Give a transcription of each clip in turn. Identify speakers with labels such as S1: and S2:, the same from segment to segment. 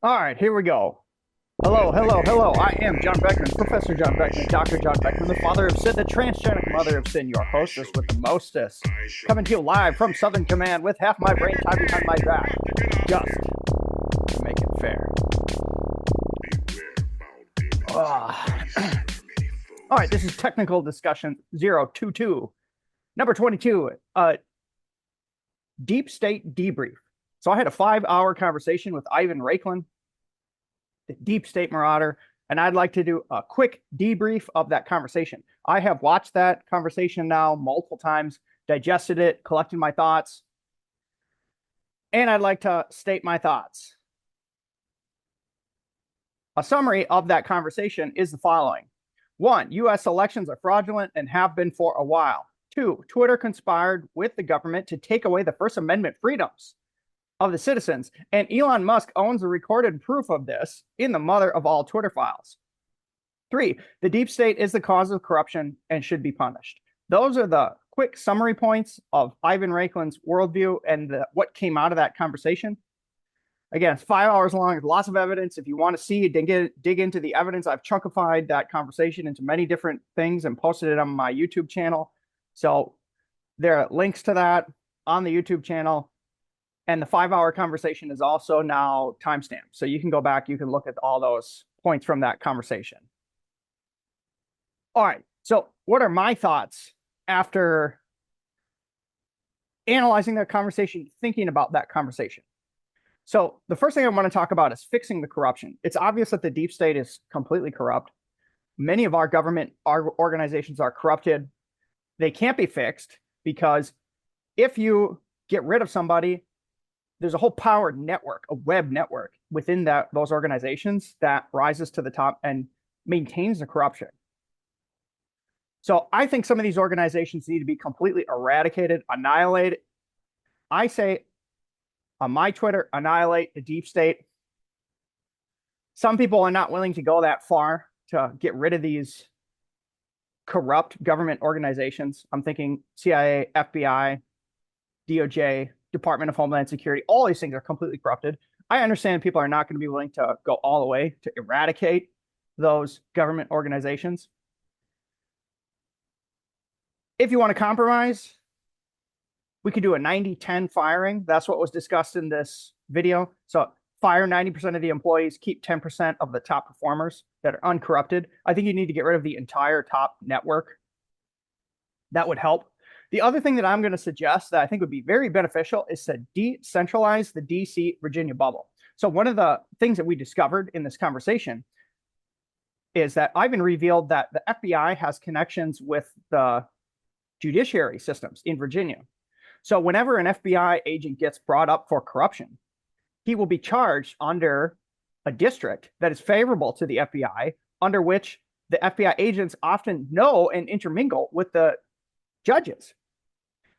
S1: All right, here we go. Hello, hello, hello. I am John Beckman, Professor John Beckman, Dr. John Beckman, the father of sin, the transgenic mother of sin, your hostess with the mostest. Coming to you live from Southern Command with half my brain tied behind my back, just to make it fair. Ah. All right, this is technical discussion 022. Number 22, deep state debrief. So I had a 5-hour conversation with Ivan Raiklin, the deep state marauder, and I'd like to do a quick debrief of that conversation. I have watched that conversation now multiple times, digested it, collected my thoughts, and I'd like to state my thoughts. A summary of that conversation is the following. 1, US elections are fraudulent and have been for a while. 2, Twitter conspired with the government to take away the First Amendment freedoms of the citizens, and Elon Musk owns the recorded proof of this in the mother of all Twitter files. 3, the deep state is the cause of corruption and should be punished. Those are the quick summary points of Ivan Raiklin's worldview and what came out of that conversation. Again, it's 5 hours long. There's lots of evidence. If you want to see, dig into the evidence. I've chunkified that conversation into many different things and posted it on my YouTube channel. So there are links to that on the YouTube channel. And the 5-hour conversation is also now timestamped. So you can go back, you can look at all those points from that conversation. All right. So what are my thoughts after analyzing that conversation, thinking about that conversation? So the first thing I want to talk about is fixing the corruption. It's obvious that the deep state is completely corrupt. Many of our government organizations are corrupted. They can't be fixed because if you get rid of somebody, there's a whole power network, a web network within those organizations that rises to the top and maintains the corruption. So I think some of these organizations need to be completely eradicated, annihilated. I say on my Twitter, annihilate the deep state. Some people are not willing to go that far to get rid of these corrupt government organizations. I'm thinking CIA, FBI, DOJ, Department of Homeland Security. All these things are completely corrupted. I understand people are not going to be willing to go all the way to eradicate those government organizations. If you want to compromise, we could do a 90-10 firing. That's what was discussed in this video. So fire 90% of the employees, keep 10% of the top performers that are uncorrupted. I think you need to get rid of the entire top network. That would help. The other thing that I'm going to suggest that I think would be very beneficial is to decentralize the DC Virginia bubble. So one of the things that we discovered in this conversation is that Ivan revealed that the FBI has connections with the judiciary systems in Virginia. So whenever an FBI agent gets brought up for corruption, he will be charged under a district that is favorable to the FBI, under which the FBI agents often know and intermingle with the judges.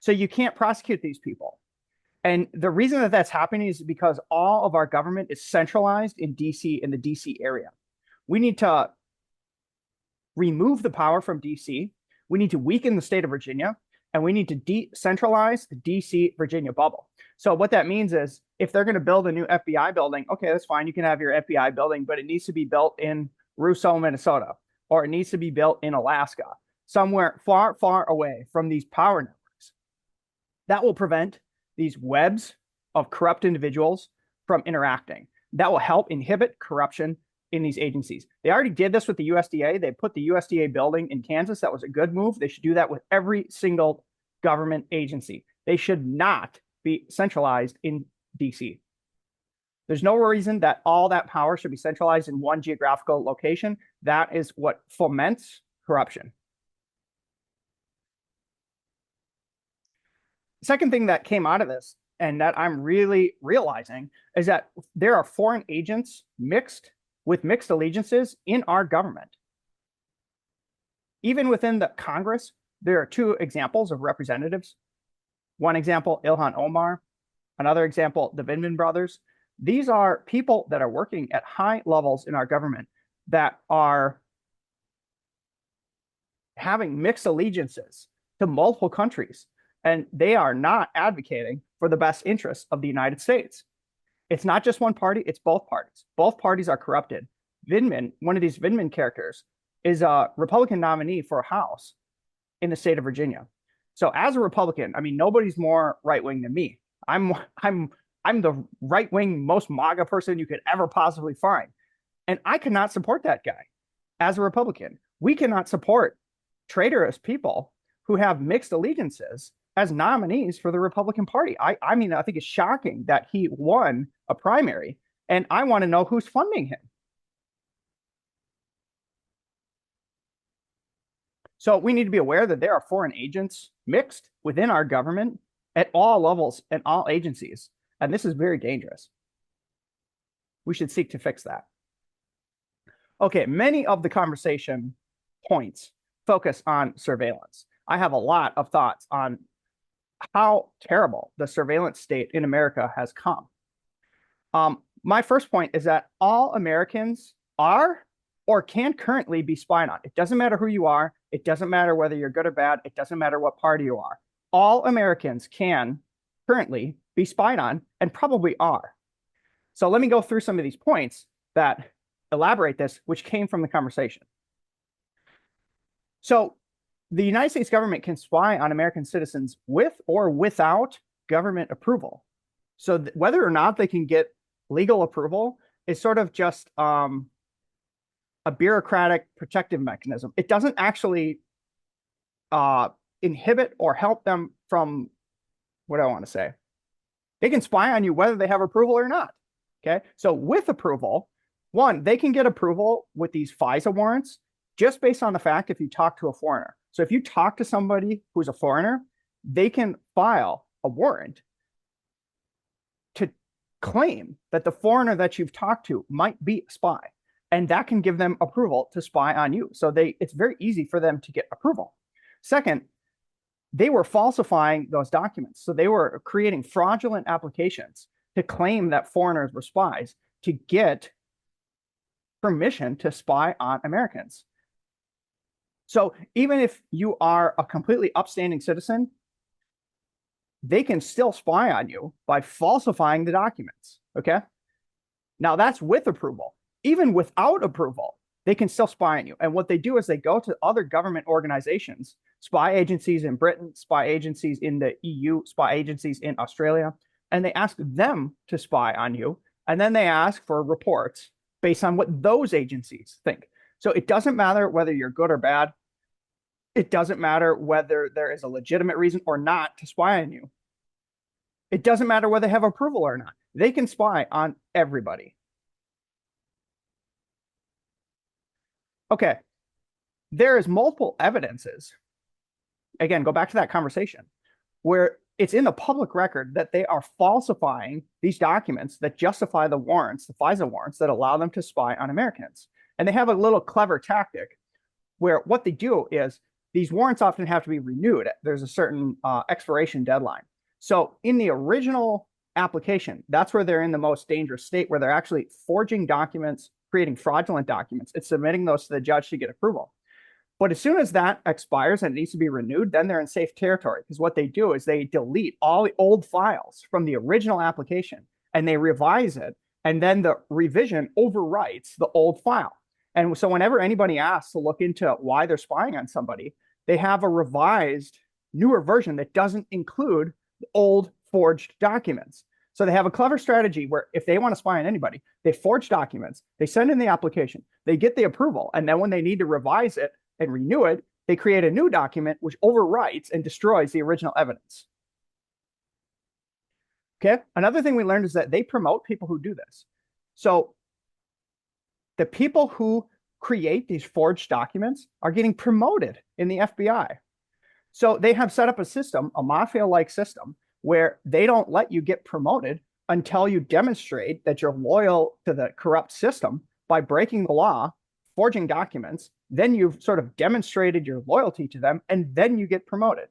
S1: So you can't prosecute these people. And the reason that that's happening is because all of our government is centralized in DC, in the DC area. We need to remove the power from DC. We need to weaken the state of Virginia, and we need to decentralize the DC Virginia bubble. So what that means is if they're going to build a new FBI building, okay, that's fine. You can have your FBI building, but it needs to be built in Russo, Minnesota, or it needs to be built in Alaska, somewhere far, far away from these power networks. That will prevent these webs of corrupt individuals from interacting. That will help inhibit corruption in these agencies. They already did this with the USDA. They put the USDA building in Kansas. That was a good move. They should do that with every single government agency. They should not be centralized in DC. There's no reason that all that power should be centralized in one geographical location. That is what foments corruption. Second thing that came out of this, and that I'm really realizing, is that there are foreign agents with mixed allegiances in our government. Even within the Congress, there are 2 examples of representatives. One example, Ilhan Omar. Another example, the Vindman brothers. These are people that are working at high levels in our government that are having mixed allegiances to multiple countries, and they are not advocating for the best interests of the United States. It's not just one party, it's both parties. Both parties are corrupted. Vindman, one of these Vindman characters, is a Republican nominee for a House in the state of Virginia. So as a Republican, I mean, nobody's more right-wing than me. I'm the right-wing, most MAGA person you could ever possibly find. And I cannot support that guy as a Republican. We cannot support traitorous people who have mixed allegiances as nominees for the Republican Party. I mean, I think it's shocking that he won a primary, and I want to know who's funding him. So we need to be aware that there are foreign agents mixed within our government at all levels and all agencies, and this is very dangerous. We should seek to fix that. Okay, many of the conversation points focus on surveillance. I have a lot of thoughts on how terrible the surveillance state in America has come. My first point is that all Americans are or can currently be spied on. It doesn't matter who you are. It doesn't matter whether you're good or bad. It doesn't matter what party you are. All Americans can currently be spied on and probably are. So let me go through some of these points that elaborate this, which came from the conversation. So the United States government can spy on American citizens with or without government approval. So whether or not they can get legal approval is sort of just a bureaucratic protective mechanism. It doesn't actually inhibit or help them from, what do I want to say? They can spy on you whether they have approval or not. Okay, so with approval, one, they can get approval with these FISA warrants just based on the fact if you talk to a foreigner. So if you talk to somebody who's a foreigner, they can file a warrant to claim that the foreigner that you've talked to might be a spy. And that can give them approval to spy on you. So it's very easy for them to get approval. Second, they were falsifying those documents. So they were creating fraudulent applications to claim that foreigners were spies to get permission to spy on Americans. So even if you are a completely upstanding citizen, they can still spy on you by falsifying the documents, okay? Now that's with approval. Even without approval, they can still spy on you. And what they do is they go to other government organizations, spy agencies in Britain, spy agencies in the EU, spy agencies in Australia, and they ask them to spy on you. And then they ask for reports based on what those agencies think. So it doesn't matter whether you're good or bad. It doesn't matter whether there is a legitimate reason or not to spy on you. It doesn't matter whether they have approval or not. They can spy on everybody. Okay, there is multiple evidences. Again, go back to that conversation where it's in the public record that they are falsifying these documents that justify the warrants, the FISA warrants that allow them to spy on Americans. And they have a little clever tactic where what they do is these warrants often have to be renewed. There's a certain expiration deadline. So in the original application, that's where they're in the most dangerous state, where they're actually forging documents, creating fraudulent documents, and submitting those to the judge to get approval. But as soon as that expires and it needs to be renewed, then they're in safe territory, because what they do is they delete all the old files from the original application and they revise it, and then the revision overwrites the old file. And so whenever anybody asks to look into why they're spying on somebody, they have a revised, newer version that doesn't include the old forged documents. So they have a clever strategy where if they want to spy on anybody, they forge documents, they send in the application, they get the approval, and then when they need to revise it and renew it, they create a new document which overwrites and destroys the original evidence. Okay, another thing we learned is that they promote people who do this. So the people who create these forged documents are getting promoted in the FBI. So they have set up a system, a mafia-like system, where they don't let you get promoted until you demonstrate that you're loyal to the corrupt system by breaking the law, forging documents. Then you've sort of demonstrated your loyalty to them, and then you get promoted.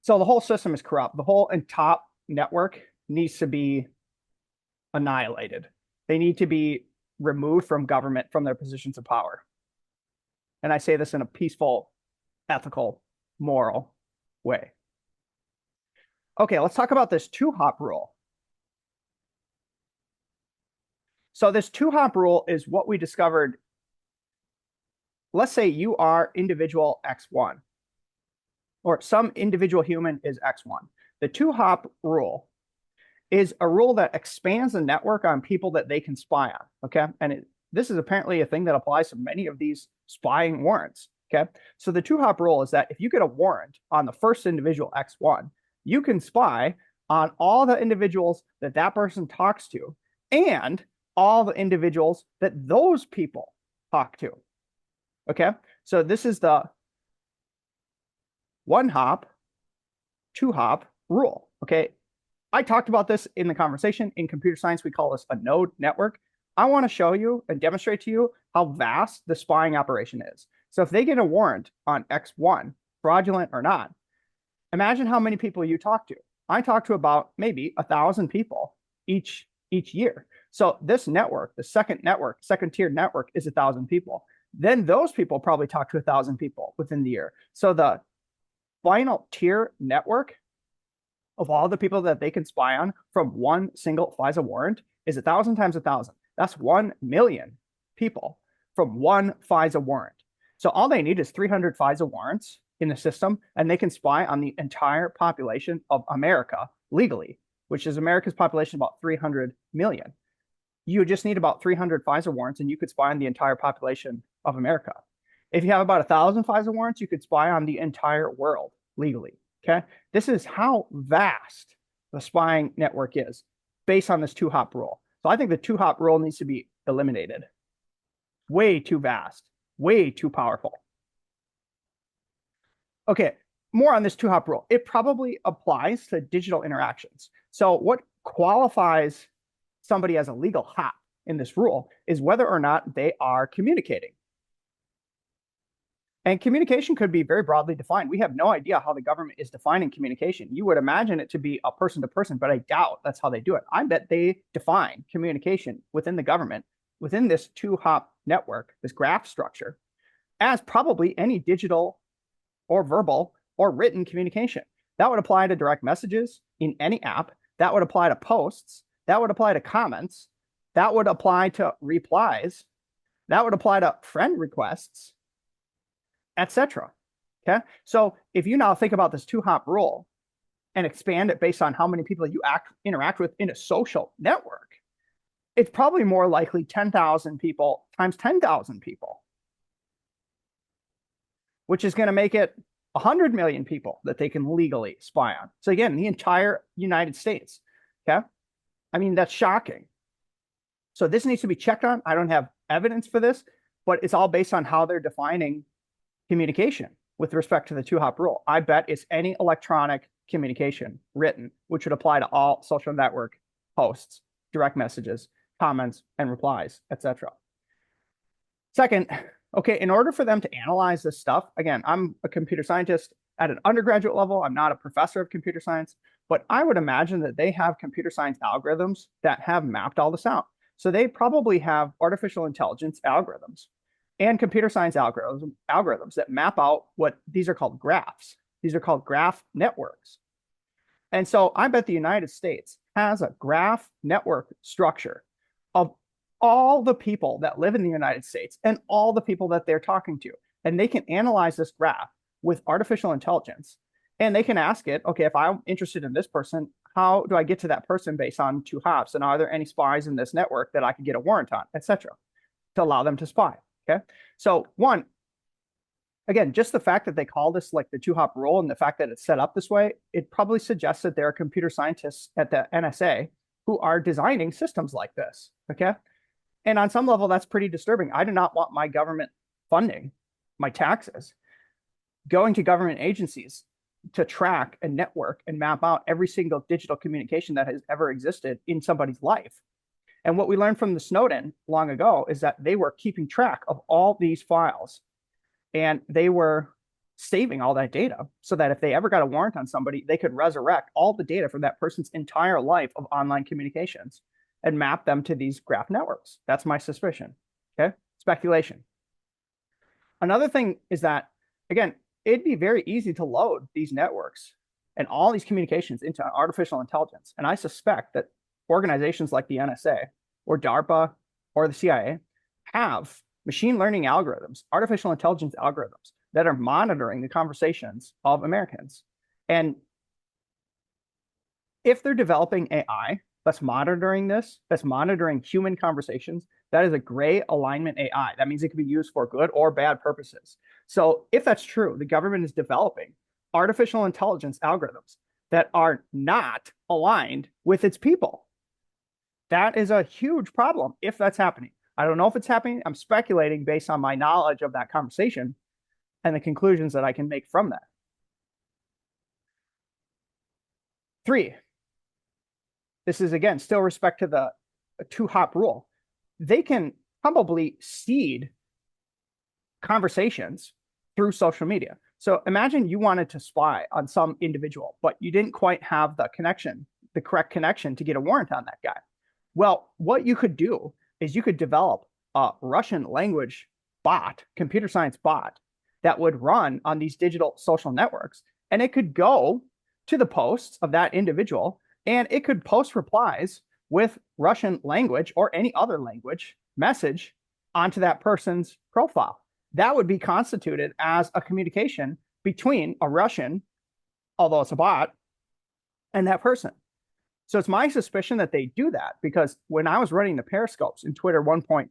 S1: So the whole system is corrupt. The whole top network needs to be annihilated. They need to be removed from government, from their positions of power. And I say this in a peaceful, ethical, moral way. Okay, let's talk about this 2-hop rule. So this two-hop rule is what we discovered. Let's say you are individual X1, or some individual human is X1. The two-hop rule is a rule that expands the network on people that they can spy on, okay? And this is apparently a thing that applies to many of these spying warrants, okay? So the two-hop rule is that if you get a warrant on the first individual X1, you can spy on all the individuals that that person talks to and all the individuals that those people talk to, okay? So this is the one-hop, two-hop rule, okay? I talked about this in the conversation. In computer science, we call this a node network. I want to show you and demonstrate to you how vast the spying operation is. So if they get a warrant on X1, fraudulent or not, imagine how many people you talk to. I talk to about maybe 1,000 people each year. So this network, the second tier network is 1,000 people. Then those people probably talk to 1,000 people within the year. So the final tier network of all the people that they can spy on from one single FISA warrant is 1,000 times 1,000. That's 1 million people from one FISA warrant. So all they need is 300 FISA warrants in the system, and they can spy on the entire population of America legally, which is America's population about 300 million. You just need about 300 FISA warrants, and you could spy on the entire population of America. If you have about 1,000 FISA warrants, you could spy on the entire world legally. Okay, this is how vast the spying network is based on this two-hop rule. So I think the two-hop rule needs to be eliminated. Way too vast, way too powerful. Okay, more on this two-hop rule. It probably applies to digital interactions. So what qualifies somebody as a legal hop in this rule is whether or not they are communicating. And communication could be very broadly defined. We have no idea how the government is defining communication. You would imagine it to be a person to person, but I doubt that's how they do it. I bet they define communication within the government, within this two-hop network, this graph structure, as probably any digital or verbal or written communication. That would apply to direct messages in any app. That would apply to posts. That would apply to comments. That would apply to replies. That would apply to friend requests, etc. Okay, so if you now think about this two-hop rule and expand it based on how many people you interact with in a social network, it's probably more likely 10,000 people times 10,000 people, which is going to make it 100 million people that they can legally spy on. So again, the entire United States. Okay, I mean, that's shocking. So this needs to be checked on. I don't have evidence for this, but it's all based on how they're defining communication with respect to the two-hop rule. I bet it's any electronic communication written, which would apply to all social network posts, direct messages, comments, and replies, etc. Second, okay, in order for them to analyze this stuff, again, I'm a computer scientist at an undergraduate level. I'm not a professor of computer science, but I would imagine that they have computer science algorithms that have mapped all this out. So they probably have artificial intelligence algorithms and computer science algorithms that map out what these are called graphs. These are called graph networks. And so I bet the United States has a graph network structure of all the people that live in the United States and all the people that they're talking to. And they can analyze this graph with artificial intelligence. And they can ask it, okay, if I'm interested in this person, how do I get to that person based on two hops? And are there any spies in this network that I could get a warrant on, etc., to allow them to spy? Okay, so one, again, just the fact that they call this like the two-hop rule and the fact that it's set up this way, it probably suggests that there are computer scientists at the NSA who are designing systems like this. Okay, and on some level, that's pretty disturbing. I do not want my government funding, my taxes, going to government agencies to track and network and map out every single digital communication that has ever existed in somebody's life. And what we learned from the Snowden long ago is that they were keeping track of all these files and they were saving all that data so that if they ever got a warrant on somebody, they could resurrect all the data from that person's entire life of online communications and map them to these graph networks. That's my suspicion. Okay, speculation. Another thing is that, again, it'd be very easy to load these networks and all these communications into artificial intelligence. And I suspect that organizations like the NSA or DARPA or the CIA have machine learning algorithms, artificial intelligence algorithms that are monitoring the conversations of Americans. And if they're developing AI that's monitoring this, that's monitoring human conversations, that is a gray alignment AI. That means it can be used for good or bad purposes. So if that's true, the government is developing artificial intelligence algorithms that are not aligned with its people. That is a huge problem if that's happening. I don't know if it's happening. I'm speculating based on my knowledge of that conversation and the conclusions that I can make from that. 3, this is again still respect to the 2-hop rule. They can probably seed conversations through social media. So imagine you wanted to spy on some individual, but you didn't quite have the connection, the correct connection to get a warrant on that guy. Well, what you could do is you could develop a Russian language bot, computer science bot, that would run on these digital social networks, and it could go to the posts of that individual, and it could post replies with Russian language or any other language message onto that person's profile. That would be constituted as a communication between a Russian, although it's a bot, and that person. So it's my suspicion that they do that because when I was running the Periscopes in Twitter 1.0,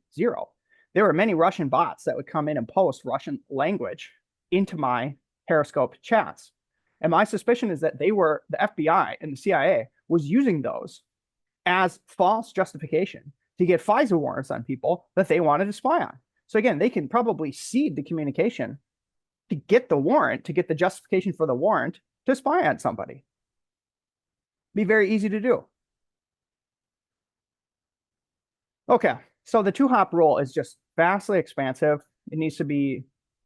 S1: there were many Russian bots that would come in and post Russian language into my Periscope chats. And my suspicion is that they were, the FBI and the CIA was using those as false justification to get FISA warrants on people that they wanted to spy on. So again, they can probably seed the communication to get the warrant, to get the justification for the warrant to spy on somebody. Be very easy to do. Okay, so the 2-hop rule is just vastly expansive. It needs to be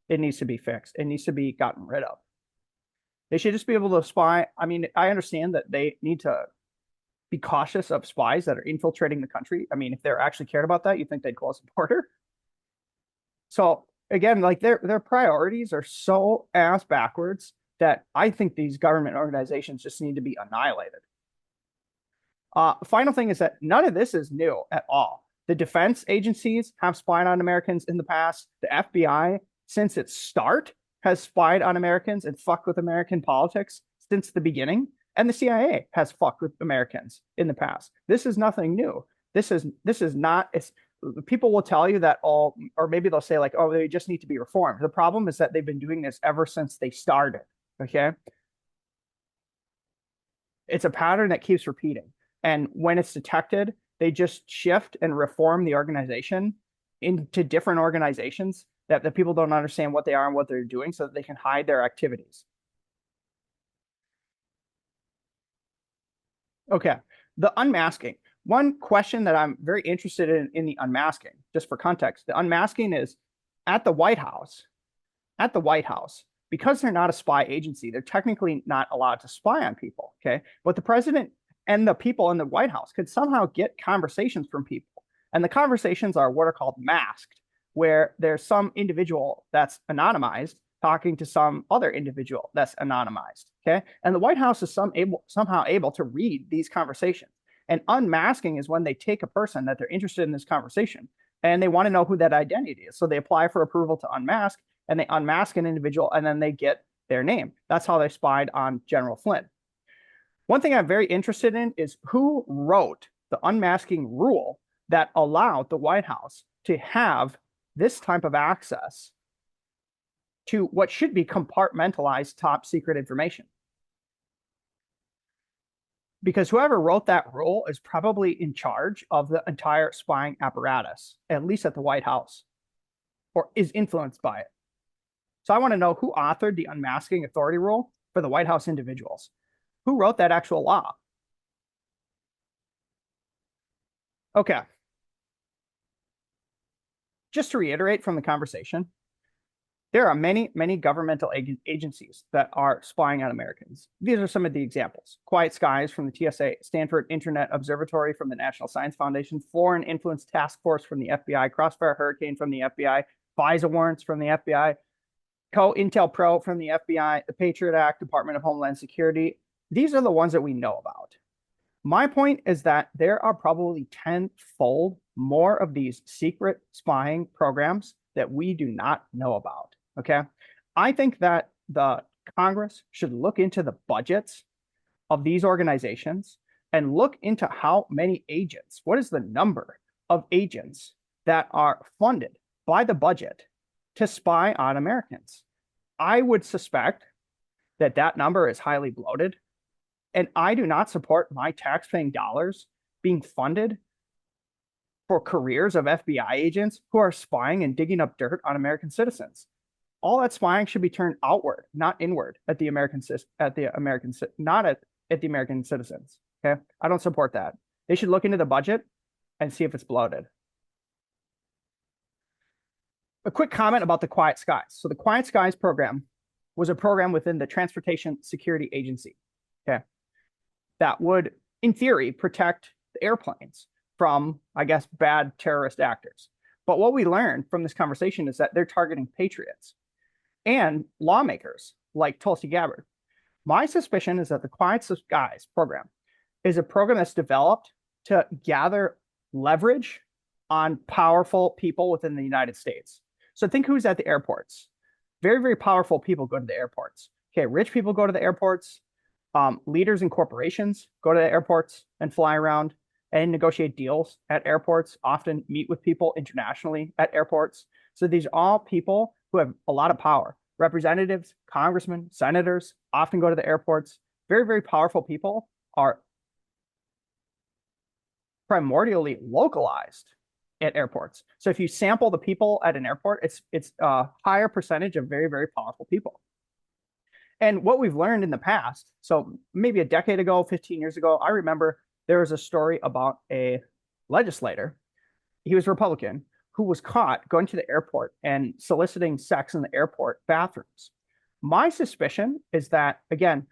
S1: fixed. It needs to be gotten rid of. They should just be able to spy. I mean, I understand that they need to be cautious of spies that are infiltrating the country. I mean, if they're actually cared about that, you think they'd close the border. So again, like their priorities are so ass backwards that I think these government organizations just need to be annihilated. Final thing is that none of this is new at all. The defense agencies have spied on Americans in the past. The FBI, since its start, has spied on Americans and fucked with American politics since the beginning. And the CIA has fucked with Americans in the past. This is nothing new. This is not, people will tell you that all, or maybe they'll say like, oh, they just need to be reformed. The problem is that they've been doing this ever since they started, okay? It's a pattern that keeps repeating. And when it's detected, they just shift and reform the organization into different organizations that the people don't understand what they are and what they're doing so that they can hide their activities. Okay, the unmasking. One question that I'm very interested in the unmasking, just for context, the unmasking is at the White House, because they're not a spy agency, they're technically not allowed to spy on people, okay? But the president and the people in the White House could somehow get conversations from people. And the conversations are what are called masked, where there's some individual that's anonymized talking to some other individual that's anonymized, okay? And the White House is somehow able to read these conversations. And unmasking is when they take a person that they're interested in this conversation and they want to know who that identity is. So they apply for approval to unmask and they unmask an individual and then they get their name. That's how they spied on General Flynn. One thing I'm very interested in is who wrote the unmasking rule that allowed the White House to have this type of access to what should be compartmentalized top secret information. Because whoever wrote that rule is probably in charge of the entire spying apparatus, at least at the White House, or is influenced by it. So I want to know who authored the unmasking authority rule for the White House individuals. Who wrote that actual law? Okay. Just to reiterate from the conversation, there are many, many governmental agencies that are spying on Americans. These are some of the examples. Quiet Skies from the TSA, Stanford Internet Observatory from the National Science Foundation, Foreign Influence Task Force from the FBI, Crossfire Hurricane from the FBI, FISA warrants from the FBI, COINTELPRO from the FBI, the Patriot Act, Department of Homeland Security. These are the ones that we know about. My point is that there are probably tenfold more of these secret spying programs that we do not know about. Okay. I think that the Congress should look into the budgets of these organizations and look into how many agents, what is the number of agents that are funded by the budget to spy on Americans. I would suspect that that number is highly bloated. And I do not support my tax-paying dollars being funded for careers of FBI agents who are spying and digging up dirt on American citizens. All that spying should be turned outward, not inward at the American not at the American citizens. Okay, I don't support that. They should look into the budget and see if it's bloated. A quick comment about the Quiet Skies. So the Quiet Skies program was a program within the Transportation Security Agency. Okay, that would, in theory, protect the airplanes from, I guess, bad terrorist actors. But what we learned from this conversation is that they're targeting patriots and lawmakers like Tulsi Gabbard. My suspicion is that the Quiet Skies program is a program that's developed to gather leverage on powerful people within the United States. So think who's at the airports. Very, very powerful people go to the airports. Okay, rich people go to the airports. Leaders in corporations go to the airports and fly around and negotiate deals at airports, often meet with people internationally at airports. So these are all people who have a lot of power. Representatives, congressmen, senators often go to the airports. Very, very powerful people are primordially localized at airports. So if you sample the people at an airport, it's a higher percentage of very, very powerful people. And what we've learned in the past, so maybe a decade ago, 15 years ago, I remember there was a story about a legislator. He was Republican who was caught going to the airport and soliciting sex in the airport bathrooms. My suspicion is that, again,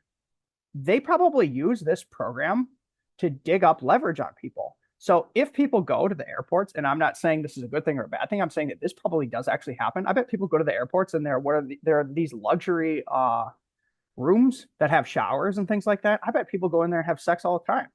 S1: they probably use this program to dig up leverage on people. So if people go to the airports, and I'm not saying this is a good thing or a bad thing, I'm saying that this probably does actually happen. I bet people go to the airports and there are these luxury rooms that have showers and things like that. I bet people go in there and have sex all the time.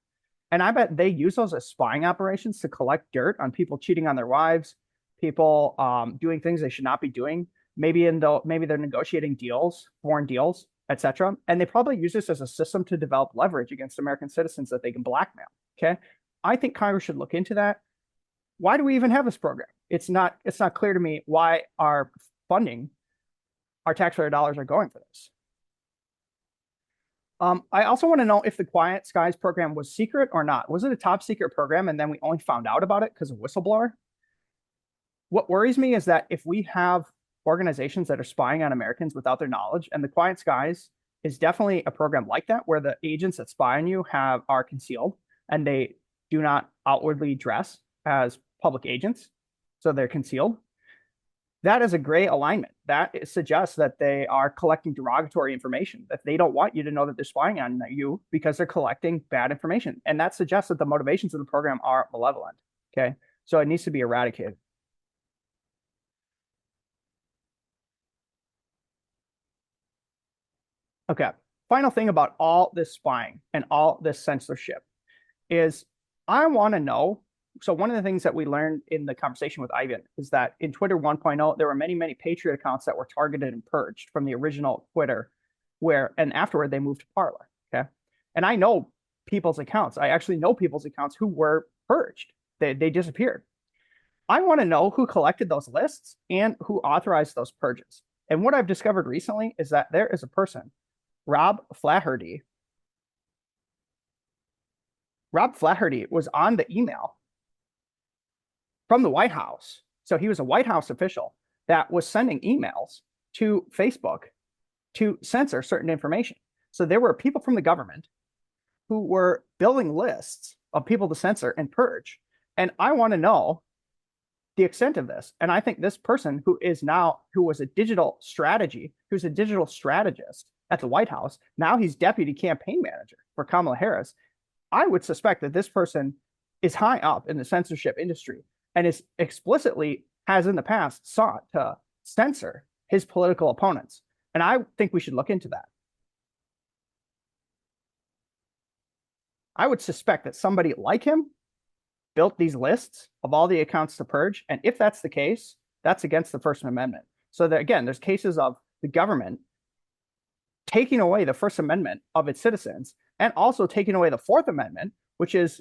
S1: And I bet they use those as spying operations to collect dirt on people cheating on their wives, people doing things they should not be doing. Maybe they're negotiating deals, foreign deals, etc. And they probably use this as a system to develop leverage against American citizens that they can blackmail. Okay, I think Congress should look into that. Why do we even have this program? It's not clear to me why our funding, our taxpayer dollars are going for this. I also want to know if the Quiet Skies program was secret or not. Was it a top secret program and then we only found out about it because of whistleblower? What worries me is that if we have organizations that are spying on Americans without their knowledge, and the Quiet Skies is definitely a program like that, where the agents that spy on you are concealed and they do not outwardly dress as public agents, so they're concealed. That is a gray alignment. That suggests that they are collecting derogatory information, that they don't want you to know that they're spying on you because they're collecting bad information. And that suggests that the motivations of the program are malevolent. Okay, so it needs to be eradicated. Okay, final thing about all this spying and all this censorship is I want to know. So one of the things that we learned in the conversation with Ivan is that in Twitter 1.0, there were many, many Patriot accounts that were targeted and purged from the original Twitter, and afterward they moved to Parler. Okay, and I know people's accounts. I actually know people's accounts who were purged. They disappeared. I want to know who collected those lists and who authorized those purges. And what I've discovered recently is that there is a person, Rob Flaherty. Rob Flaherty was on the email from the White House. So he was a White House official that was sending emails to Facebook to censor certain information. So there were people from the government who were building lists of people to censor and purge. And I want to know the extent of this. And I think this person who was a digital strategist at the White House, now he's deputy campaign manager for Kamala Harris. I would suspect that this person is high up in the censorship industry and has in the past sought to censor his political opponents. And I think we should look into that. I would suspect that somebody like him built these lists of all the accounts to purge. And if that's the case, that's against the First Amendment. So that, again, there's cases of the government taking away the First Amendment of its citizens and also taking away the Fourth Amendment, which is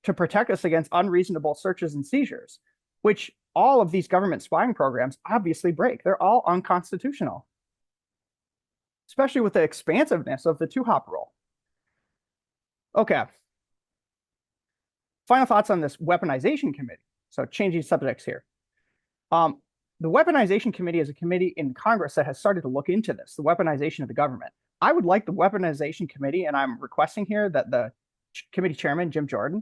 S1: to protect us against unreasonable searches and seizures, which all of these government spying programs obviously break. They're all unconstitutional, especially with the expansiveness of the two-hop rule. Okay. Final thoughts on this weaponization committee. So changing subjects here. The weaponization committee is a committee in Congress that has started to look into this, the weaponization of the government. I would like the weaponization committee, and I'm requesting here that the committee chairman, Jim Jordan,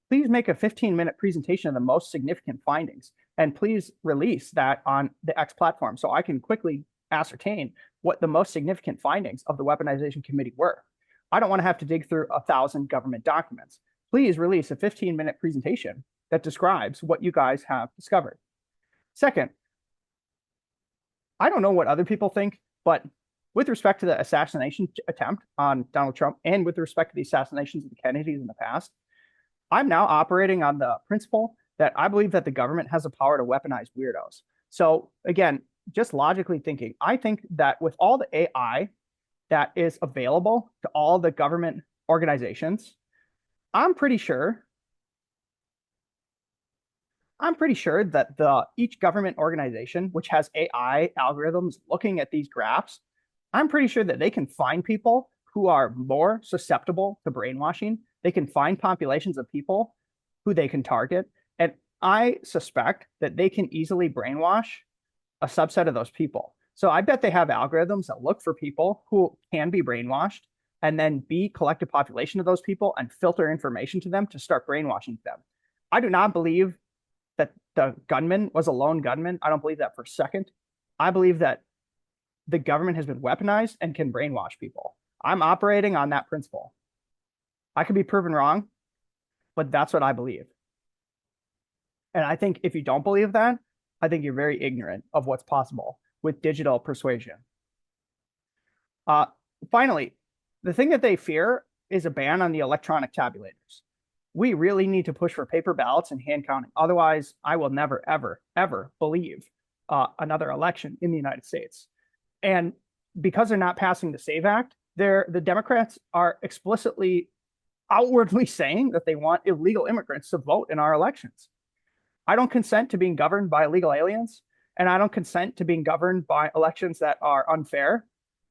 S1: please make a 15-minute presentation of the most significant findings, and please release that on the X platform so I can quickly ascertain what the most significant findings of the weaponization committee were. I don't want to have to dig through 1,000 government documents. Please release a 15-minute presentation that describes what you guys have discovered. Second, I don't know what other people think, but with respect to the assassination attempt on Donald Trump and with respect to the assassinations of the Kennedys in the past, I'm now operating on the principle that I believe that the government has the power to weaponize weirdos. So again, just logically thinking, I think that with all the AI that is available to all the government organizations, I'm pretty sure that each government organization, which has AI algorithms looking at these graphs, I'm pretty sure that they can find people who are more susceptible to brainwashing. They can find populations of people who they can target. And I suspect that they can easily brainwash a subset of those people. So I bet they have algorithms that look for people who can be brainwashed and then collect a population of those people and filter information to them to start brainwashing them. I do not believe that the gunman was a lone gunman. I don't believe that for a second. I believe that the government has been weaponized and can brainwash people. I'm operating on that principle. I could be proven wrong, but that's what I believe. And I think if you don't believe that, I think you're very ignorant of what's possible with digital persuasion. Finally, the thing that they fear is a ban on the electronic tabulators. We really need to push for paper ballots and hand counting. Otherwise, I will never, ever, ever believe another election in the United States. And because they're not passing the SAVE Act, the Democrats are explicitly, outwardly saying that they want illegal immigrants to vote in our elections. I don't consent to being governed by illegal aliens, and I don't consent to being governed by elections that are unfair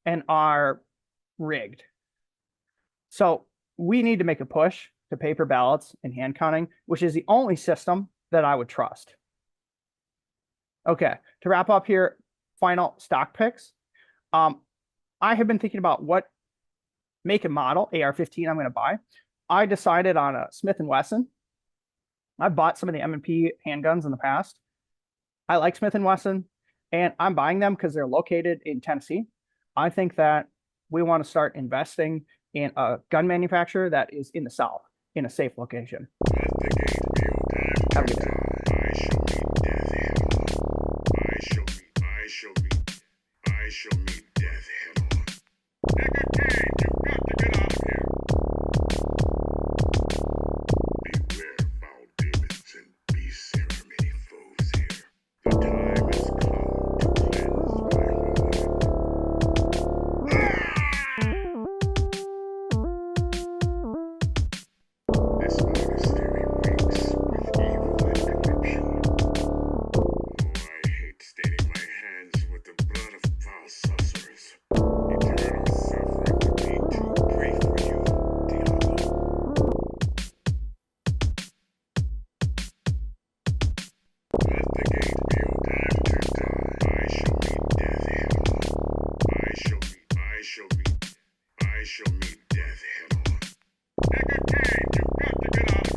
S1: and are rigged. So we need to make a push to paper ballots and hand counting, which is the only system that I would trust. Okay, to wrap up here, final stock picks. I have been thinking about what make and model AR-15 I'm going to buy. I decided on a Smith & Wesson. I've bought some of the M&P handguns in the past. I like Smith & Wesson, and I'm buying them because they're located in Tennessee. I think that we want to start investing in a gun manufacturer that is in the South, in a safe location. Have a good day. I shall meet death head on. Nigga King, you've got to get out of here. Beware foul demons and beasts, there are many foes here. The time has come to cleanse my mind. This monastery reeks with evil and corruption. Oh, I hate staining my hands with the blood of foul sorcerers. Eternal suffering would be too great for you, Diablo. Let the gate be open to die. I shall meet death head on. I shall meet death head on. Nigga King, you've got to get out of